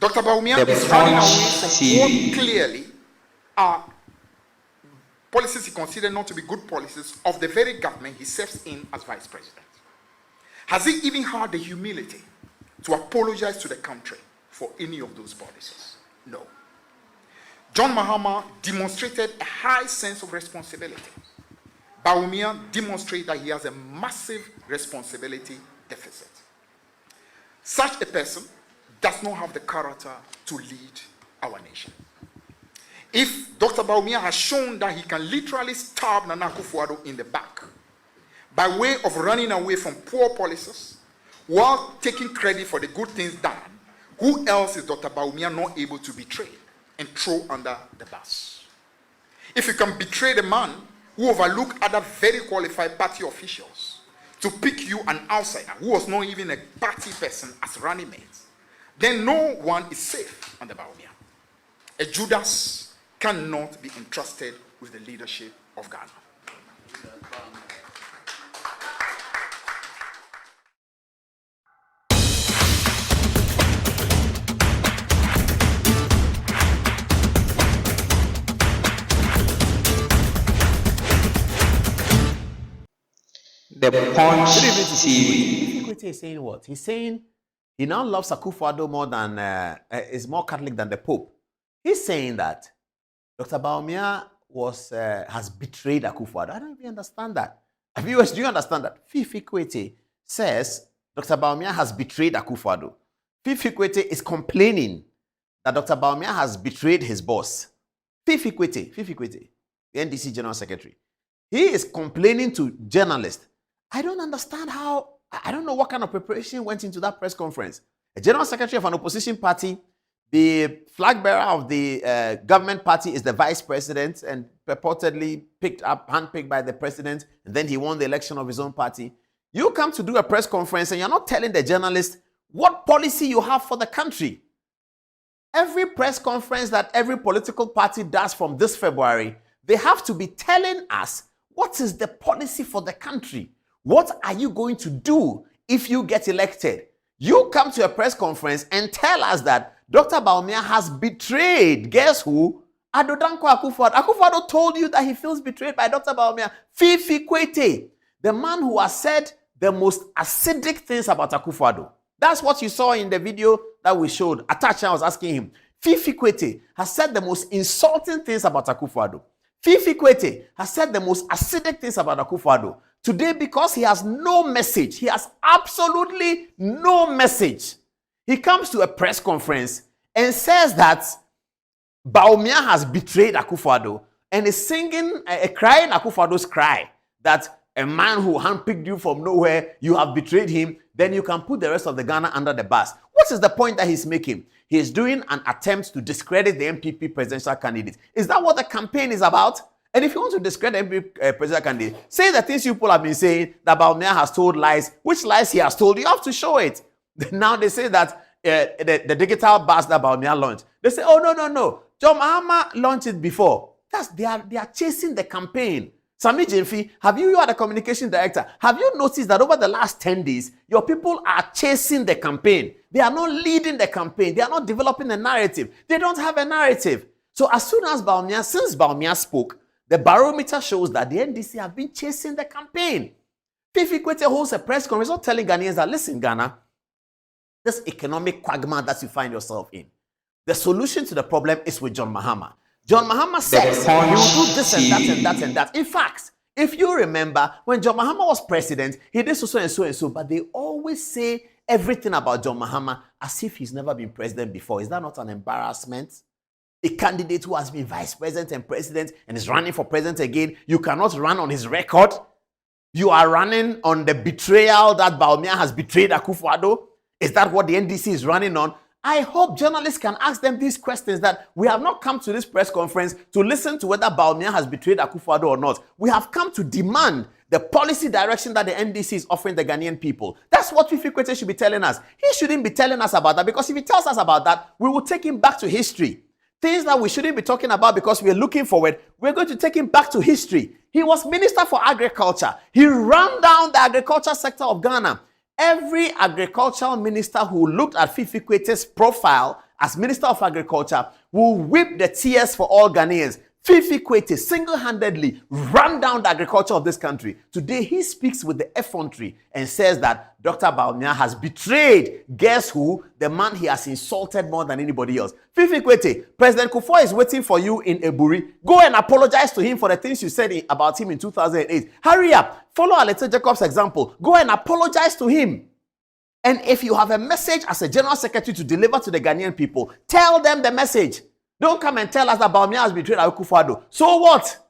Dr. Bawumia is running away from what clearly are policies he considered not to be good policies of the very government he serves in as vice president. Has he even had the humility to apologize to the country for any of those policies? No. John Mahama demonstrated a high sense of responsibility. Bawumia demonstrated that he has a massive responsibility deficit. Such a person does not have the character to lead our nation. If Dr. Bawumia has shown that he can literally stab Nana Akuffo Addo in the back by way of running away from poor policies while taking credit for the good things done, who else is Dr. Bawumia not able to betray and throw under the bus? If you can betray the man who overlooked other very qualified party officials to pick you an outsider who was not even a party person as running mate, then no one is safe under Bawumia. A Judas cannot be entrusted with the leadership of Ghana. The Punch Fiifi Kwetey is saying what? He's saying he now loves Akuffo Addo more than, is more Catholic than the Pope. He's saying that Dr. Bawumia has betrayed Akuffo Addo. I don't even understand that. Viewers, do you understand that? Fiifi Kwetey says Dr. Bawumia has betrayed Akuffo Addo. Fiifi Kwetey is complaining that Dr. Bawumia has betrayed his boss. Fiifi Kwetey, the NDC General Secretary. He is complaining to journalists. I don't understand how, I don't know what kind of preparation went into that press conference. A general secretary of an opposition party, the flag bearer of the government party is the vice president and purportedly handpicked by the president, and then he won the election of his own party. You come to do a press conference and you're not telling the journalist what policy you have for the country. Every press conference that every political party does from this February, they have to be telling us what is the policy for the country. What are you going to do if you get elected? You come to a press conference and tell us that Dr. Bawumia has betrayed, guess who? Addo Akuffo Addo. Akuffo Addo told you that he feels betrayed by Dr. Bawumia. Fiifi Kwetey, the man who has said the most acidic things about Akuffo Addo. That's what you saw in the video that we showed. Atacha, I was asking him. Fiifi Kwetey has said the most insulting things about Akuffo Addo. Fiifi Kwetey has said the most acidic things about Akuffo Addo. Today, because he has no message, he has absolutely no message, he comes to a press conference and says that Bawumia has betrayed Akuffo Addo and is singing, crying Akuffo Addo's cry, that a man who handpicked you from nowhere, you have betrayed him, then you can put the rest of the Ghana under the bus. What is the point that he's making? He is doing an attempt to discredit the NPP presidential candidate. Is that what the campaign is about? And if you want to discredit the NPP presidential candidate, say the things you people have been saying that Bawumia has told lies. Which lies he has told? You have to show it. Now they say that the digital bus that Bawumia launched. They say, oh, no. John Mahama launched it before. They are chasing the campaign. Sami Jemfi, you are the communication director, have you noticed that over the last 10 days, your people are chasing the campaign? They are not leading the campaign. They are not developing a narrative. They don't have a narrative. So as soon as since Bawumia spoke, the barometer shows that the NDC have been chasing the campaign. Fiifi Kwetey holds a press conference not telling Ghanaians that, listen, Ghana, this economic quagmire that you find yourself in, the solution to the problem is with John Mahama. John Mahama says he will do this and that and that and that. In fact, if you remember, when John Mahama was president, he did so and so and so, but they always say everything about John Mahama as if he's never been president before. Is that not an embarrassment? A candidate who has been vice president and is running for president again, you cannot run on his record. You are running on the betrayal that Bawumia has betrayed Akuffo Addo. Is that what the NDC is running on? I hope journalists can ask them these questions, that we have not come to this press conference to listen to whether Bawumia has betrayed Akuffo Addo or not. We have come to demand the policy direction that the NDC is offering the Ghanaian people. That's what Fiifi Kwetey should be telling us. He shouldn't be telling us about that, because if he tells us about that, we will take him back to history. Things that we shouldn't be talking about because we're looking forward, we're going to take him back to history. He was Minister for Agriculture. He ran down the agriculture sector of Ghana. Every agricultural minister who looked at Fiifi Kwetey's profile as Minister of Agriculture, will whip the tears for all Ghanaians. Fiifi Kwetey single-handedly ran down the agriculture of this country. Today, he speaks with the effrontery and says that Dr. Bawumia has betrayed, guess who? The man he has insulted more than anybody else. Fiifi Kwetey, President Akuffo is waiting for you in Eburi. Go and apologize to him for the things you said about him in 2008. Hurry up. Follow Aleta Jacob's example. Go and apologize to him. And if you have a message as a General Secretary to deliver to the Ghanaian people, tell them the message. Don't come and tell us that Bawumia has betrayed Akuffo Addo. So what?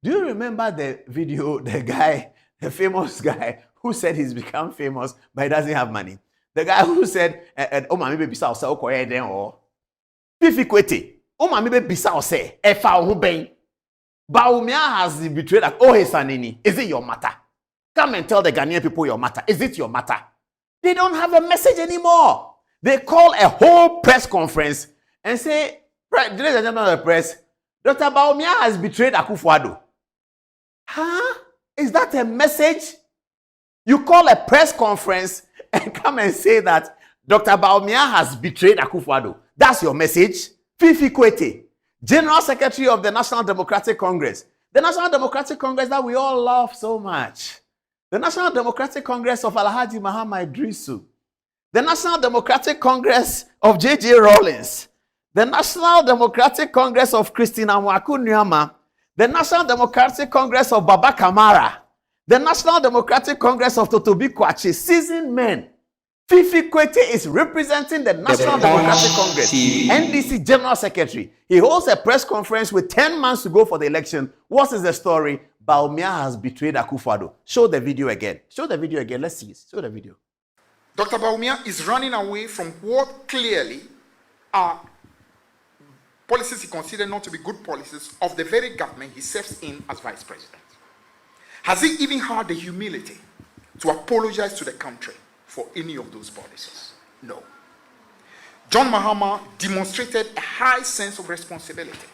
Do you remember the video, the guy, the famous guy who said he's become famous but he doesn't have money? The guy who said, oh, my baby, bisa ose okoye den or Fiifi Kwetey. Oh, my baby, bisa ose efa ohu ben. Bawumia has betrayed. Oh, hey, sanini. Is it your matter? Come and tell the Ghanaian people your matter. Is it your matter? They don't have a message anymore. They call a whole press conference and say, ladies and gentlemen of the press, Dr. Bawumia has betrayed Akuffo Addo. Huh? Is that a message? You call a press conference and come and say that Dr. Bawumia has betrayed Akuffo Addo. That's your message? Fiifi Kwetey, General Secretary of the National Democratic Congress. The National Democratic Congress that we all love so much. The National Democratic Congress of Alhaji Mahama Idrisu. The National Democratic Congress of J.J. Rawlings. The National Democratic Congress of Christina Mwaku Nyama, the National Democratic Congress of Baba Kamara, the National Democratic Congress of Totobi Kwachi, seasoned men. Fiifi Kwetey is representing the National Democratic Congress, NDC General Secretary. He holds a press conference with 10 months to go for the election. What is the story? Bawumia has betrayed Akuffo Addo. Show the video again. Show the video again. Let's see it. Show the video. Dr. Bawumia is running away from what clearly are policies he considered not to be good policies of the very government he serves in as vice president. Has he even had the humility to apologize to the country for any of those policies? No. John Mahama demonstrated a high sense of responsibility.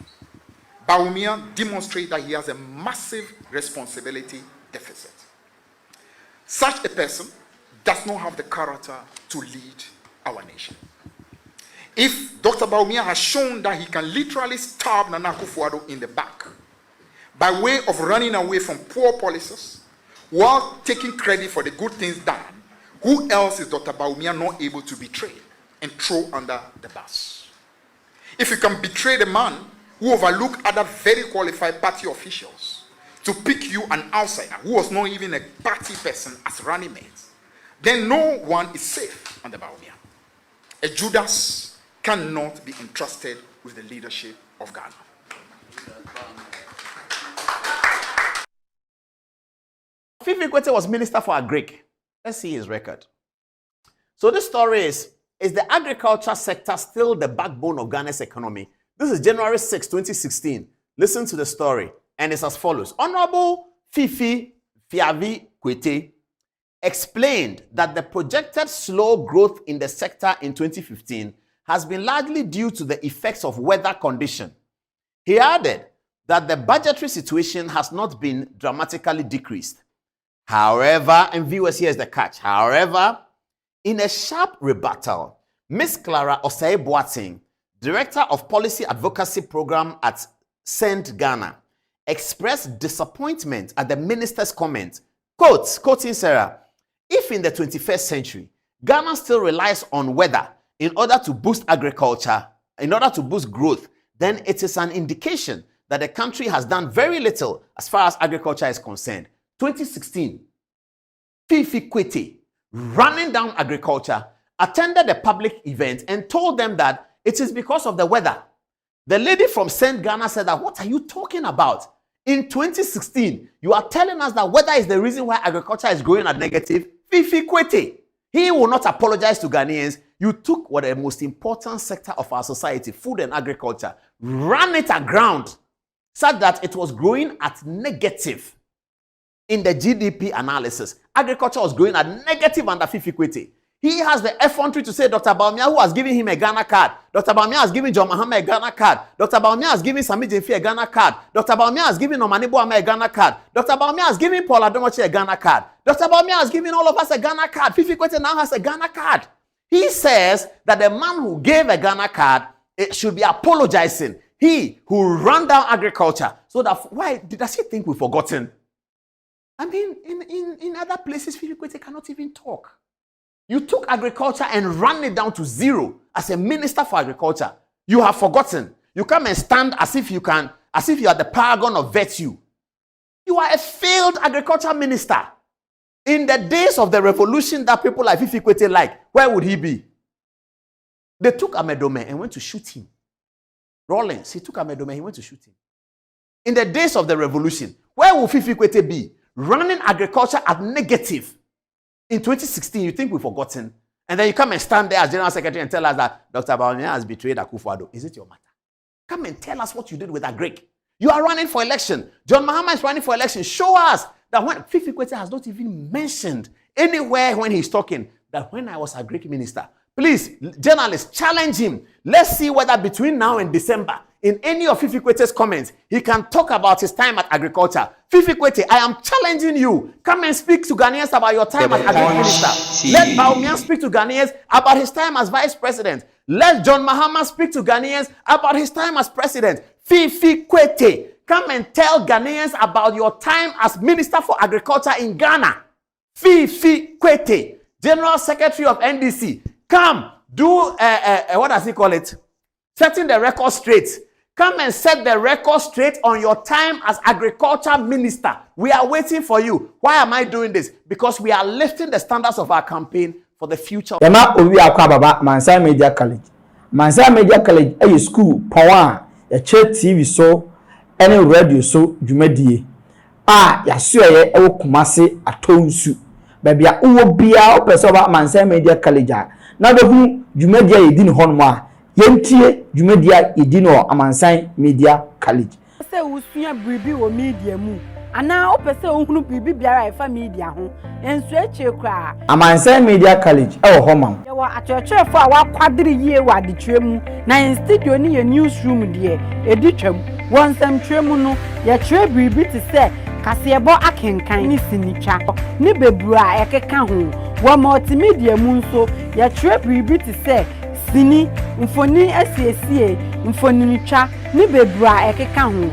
Bawumia demonstrated that he has a massive responsibility deficit. Such a person does not have the character to lead our nation. If Dr. Bawumia has shown that he can literally stab Nana Akuffo Addo in the back by way of running away from poor policies while taking credit for the good things done, who else is Dr. Bawumia not able to betray and throw under the bus? If you can betray the man who overlooked other very qualified party officials to pick you an outsider who was not even a party person as running mate, then no one is safe under Bawumia. A Judas cannot be entrusted with the leadership of Ghana. Fiifi Kwetey was Minister for Agric. Let's see his record. So this story is the agriculture sector still the backbone of Ghana's economy? This is January 6, 2016. Listen to the story. And it's as follows. Honorable Fiifi Kwetey explained that the projected slow growth in the sector in 2015 has been largely due to the effects of weather condition. He added that the budgetary situation has not been dramatically decreased. However, and viewers, here's the catch. However, in a sharp rebuttal, Ms. Clara Osei-Boateng, Director of Policy Advocacy Program at TVghana, expressed disappointment at the minister's comment. Quoting Sarah, if in the 21st century, Ghana still relies on weather in order to boost agriculture, in order to boost growth, then it is an indication that the country has done very little as far as agriculture is concerned. 2016, Fiifi Kwetey, running down agriculture, attended a public event and told them that it is because of the weather. The lady from TVghana said that, what are you talking about? In 2016, you are telling us that weather is the reason why agriculture is growing at negative? Fiifi Kwetey, he will not apologize to Ghanaians. You took what the most important sector of our society, food and agriculture, ran it aground, such that it was growing at negative. In the GDP analysis, agriculture was growing at negative under Fiifi Kwetey. He has the effrontery to say Dr. Bawumia, who has given him a Ghana card. Dr. Bawumia has given John Mahama a Ghana card. Dr. Bawumia has given Sami Jemfi a Ghana card. Dr. Bawumia has given Omani Boama a Ghana card. Dr. Bawumia has given Paul Adomochi a Ghana card. Dr. Bawumia has given all of us a Ghana card. Fiifi Kwetey now has a Ghana card. He says that the man who gave a Ghana card should be apologizing. He who ran down agriculture. So that why does he think we've forgotten? I mean, in other places, Fiifi Kwetey cannot even talk. You took agriculture and ran it down to zero as a minister for agriculture. You have forgotten. You come and stand as if you are the paragon of virtue. You are a failed agriculture minister. In the days of the revolution that people like Fiifi Kwetey like, where would he be? They took Amedome and went to shoot him. Rawlings, he took Amedome, he went to shoot him. In the days of the revolution, where will Fiifi Kwetey be? Running agriculture at negative. In 2016, you think we've forgotten? And then you come and stand there as General Secretary and tell us that Dr. Bawumia has betrayed Akuffo Addo. Is it your matter? Come and tell us what you did with Agric. You are running for election. John Mahama is running for election. Show us that when Fiifi Kwetey has not even mentioned anywhere when he's talking that when I was Agric minister. Please, journalists, challenge him. Let's see whether between now and December, in any of Fiifi Kwetey's comments, he can talk about his time at agriculture. Fiifi Kwetey, I am challenging you. Come and speak to Ghanaians about your time as agriculture minister. Let Bawumia speak to Ghanaians about his time as vice president. Let John Mahama speak to Ghanaians about his time as president. Fiifi Kwetey, come and tell Ghanaians about your time as minister for agriculture in Ghana. Fiifi Kwetey, General Secretary of NDC. Come, do, what does he call it? Setting the record straight. Come and set the record straight on your time as agriculture minister. We are waiting for you. Why am I doing this? Because we are lifting the standards of our campaign for the future. Yama obi akwa baba Mansa Media College. Mansa Media College a school power ya TV so any radio so dwumadie. Ya so ye e wo Kumase atonsu. Baby a uwo bia opese ba Mansa Media College. Na be hu dwumadie yedi ne honmo a yentie dwumadie yedi no Amansan Media College. Se usua bribi wo media mu ana opese ohunu bribi biara efa media ho enso eche kra Amansan Media College e wo homa ye wa achechefo a wa kwadiri yie wa adetwemu na in studio ni ye newsroom de editwam wonsam twemu no ye kire bribi ti se kasebo akenkan ni sinitwa ni bebura ekeka ho wa multimedia mu nso ye kire bribi ti se sini mfoni asiesie mfoni nitwa ni bebura ekeka ho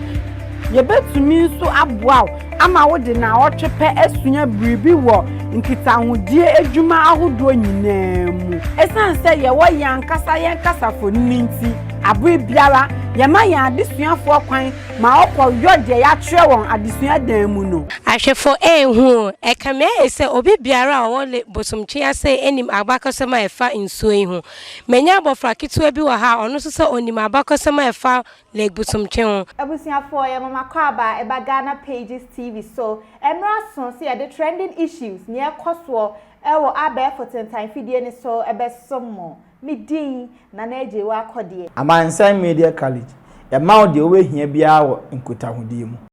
ye betumi nso aboa ama wo de na otwepe asunya bribi wo nkitahudie adwuma ahodo nyinaa mu esan se ye wo yankasa yankasa foni nti abwe biara ye ma ya adesuafo kwan ma okọ yode ya twerɛ won adesua dan mu no ahwefo ehu ekame ese obi biara wo le bosomtwe ase enim abakosema efa nsuo yi ho menya abofra ketewa bi wa ha ono so se onim abakosema efa le bosomtwe ho abusuafo ye mama kwaba eba Ghana Pages TV so emra so se the trending issues near koso ewo abefo tentan fidie ni so ebesomo midin na naje wa akode Amansan Media College. Ya ma o de we hia bia wo nkotahudie mu.